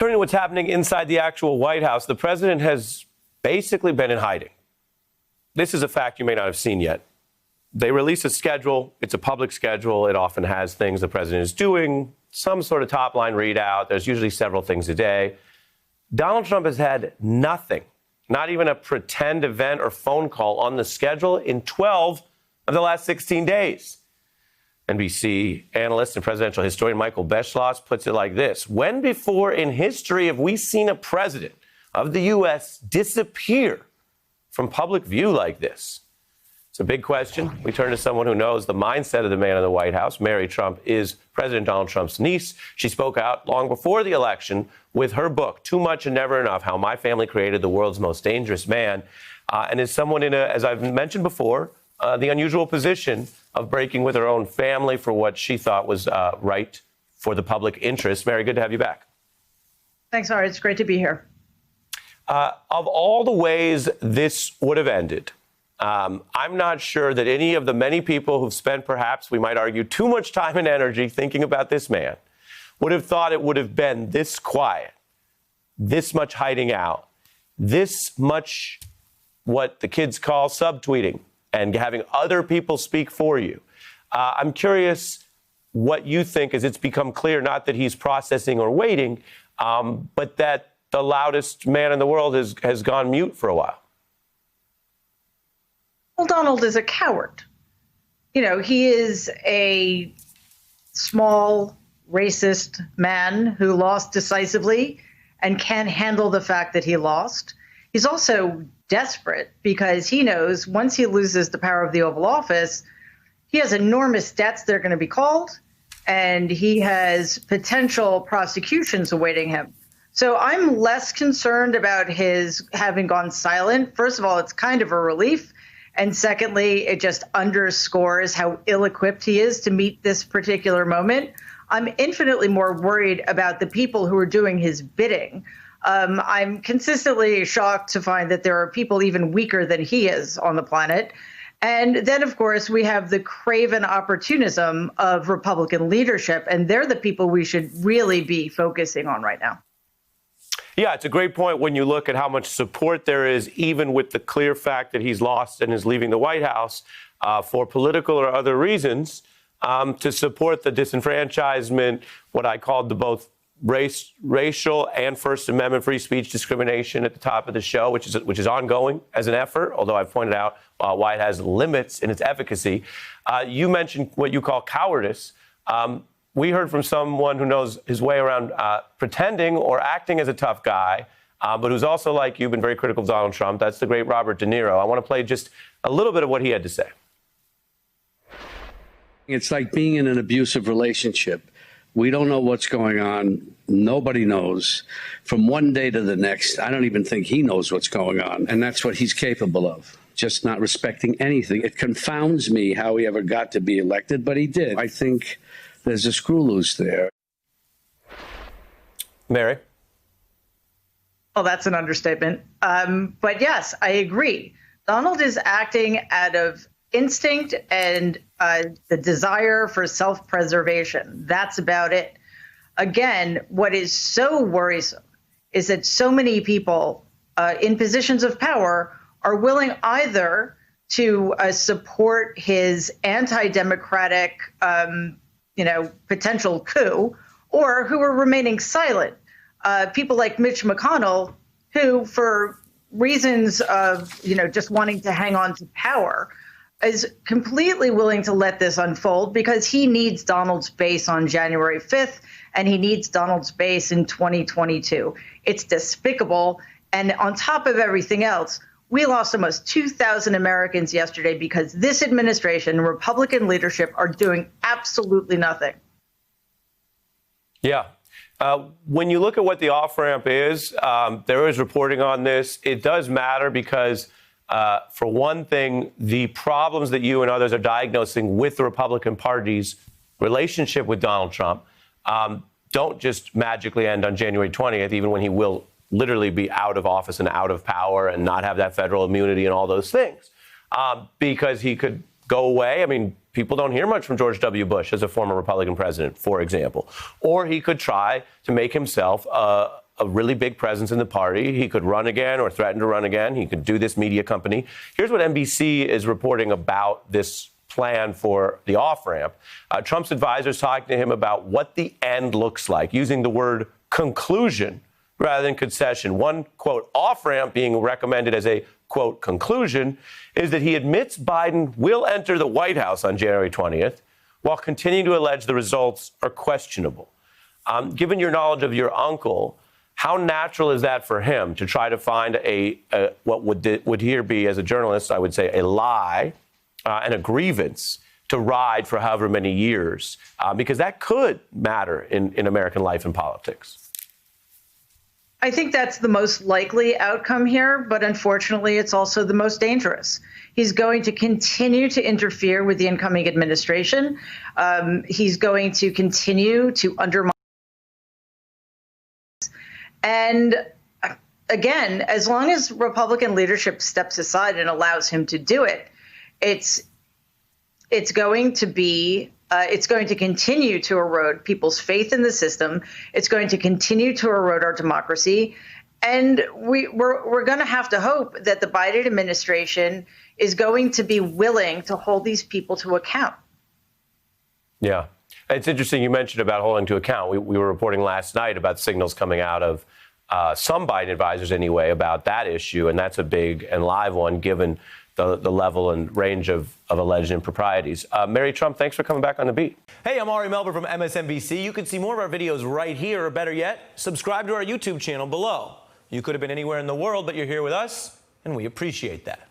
Turning to what's happening inside the actual White House, the president has basically been in hiding. This is a fact you may not have seen yet. They release a schedule. It's a public schedule. It often has things the president is doing, some sort of top line readout. There's usually several things a day. Donald Trump has had nothing, not even a pretend event or phone call on the schedule in 12 of the last 16 days. NBC analyst and presidential historian Michael Beschloss puts it like this: when before in history have we seen a president of the U.S. disappear from public view like this? It's a big question. We turn to someone who knows the mindset of the man in the White House. Mary Trump is President Donald Trump's niece. She spoke out long before the election with her book, Too Much and Never Enough: How My Family Created the World's Most Dangerous Man, and is someone in as I've mentioned before, the unusual position of breaking with her own family for what she thought was right for the public interest. Mary, good to have you back. Thanks, Ari. It's great to be here. Of all the ways this would have ended, I'm not sure that any of the many people who've spent, perhaps we might argue, too much time and energy thinking about this man would have thought it would have been this quiet, this much hiding out, this much what the kids call subtweeting and having other people speak for you. I'm curious what you think as it's become clear, not that he's processing or waiting, but that the loudest man in the world has gone mute for a while. Well, Donald is a coward. You know, he is a small, racist man who lost decisively and can't handle the fact that he lost. He's also desperate because he knows once he loses the power of the Oval Office, he has enormous debts that are going to be called, and he has potential prosecutions awaiting him. So I'm less concerned about his having gone silent. First of all, it's kind of a relief. And secondly, it just underscores how ill-equipped he is to meet this particular moment. I'm infinitely more worried about the people who are doing his bidding. I'm consistently shocked to find that there are people even weaker than he is on the planet. And then, of course, we have the craven opportunism of Republican leadership, and they're the people we should really be focusing on right now. Yeah, it's a great point when you look at how much support there is, even with the clear fact that he's lost and is leaving the White House for political or other reasons, to support the disenfranchisement, what I called the both racial and First Amendment free speech discrimination at the top of the show, which is ongoing as an effort, although I've pointed out why it has limits in its efficacy. You mentioned what you call cowardice. We heard from someone who knows his way around pretending or acting as a tough guy, but who's also, like you, been very critical of Donald Trump. That's the great Robert De Niro. I want to play just a little bit of what he had to say. It's like being in an abusive relationship. We don't know what's going on. Nobody knows. From one day to the next, I don't even think he knows what's going on. And that's what he's capable of, just not respecting anything. It confounds me how he ever got to be elected, but he did. I think there's a screw loose there. Mary? Well, that's an understatement. But yes, I agree. Donald is acting out of instinct and the desire for self-preservation. That's about it. Again, what is so worrisome is that so many people in positions of power are willing either to support his anti-democratic, potential coup, or who are remaining silent. People like Mitch McConnell, who, for reasons of, just wanting to hang on to power, is completely willing to let this unfold because he needs Donald's base on January 5th, and he needs Donald's base in 2022. It's despicable. And on top of everything else, we lost almost 2,000 Americans yesterday because this administration and Republican leadership are doing absolutely nothing. Yeah. When you look at what the off-ramp is, there is reporting on this. It does matter because for one thing, the problems that you and others are diagnosing with the Republican Party's relationship with Donald Trump don't just magically end on January 20th, even when he will literally be out of office and out of power and not have that federal immunity and all those things, because he could go away. I mean, people don't hear much from George W. Bush as a former Republican president, for example. Or he could try to make himself a a really big presence in the party. He could run again or threaten to run again. He could do this media company. Here's what NBC is reporting about this plan for the off-ramp. Trump's advisors talking to him about what the end looks like, using the word conclusion rather than concession. One, quote, off-ramp being recommended as a, quote, conclusion is that he admits Biden will enter the White House on January 20th while continuing to allege the results are questionable. Given your knowledge of your uncle, how natural is that for him to try to find what would here be, as a journalist, I would say, a lie and a grievance to ride for however many years? Because that could matter in American life and politics. I think that's the most likely outcome here, but unfortunately, it's also the most dangerous. He's going to continue to interfere with the incoming administration. He's going to continue to undermine. And again, as long as Republican leadership steps aside and allows him to do it, it's going to continue to erode people's faith in the system. It's going to continue to erode our democracy. And we're going to have to hope that the Biden administration is going to be willing to hold these people to account. Yeah. It's interesting you mentioned about holding to account. We were reporting last night about signals coming out of some Biden advisors anyway about that issue. And that's a big and live one, given the level and range of alleged improprieties. Mary Trump, thanks for coming back on The Beat. Hey, I'm Ari Melber from MSNBC. You can see more of our videos right here, or better yet, subscribe to our YouTube channel below. You could have been anywhere in the world, but you're here with us, and we appreciate that.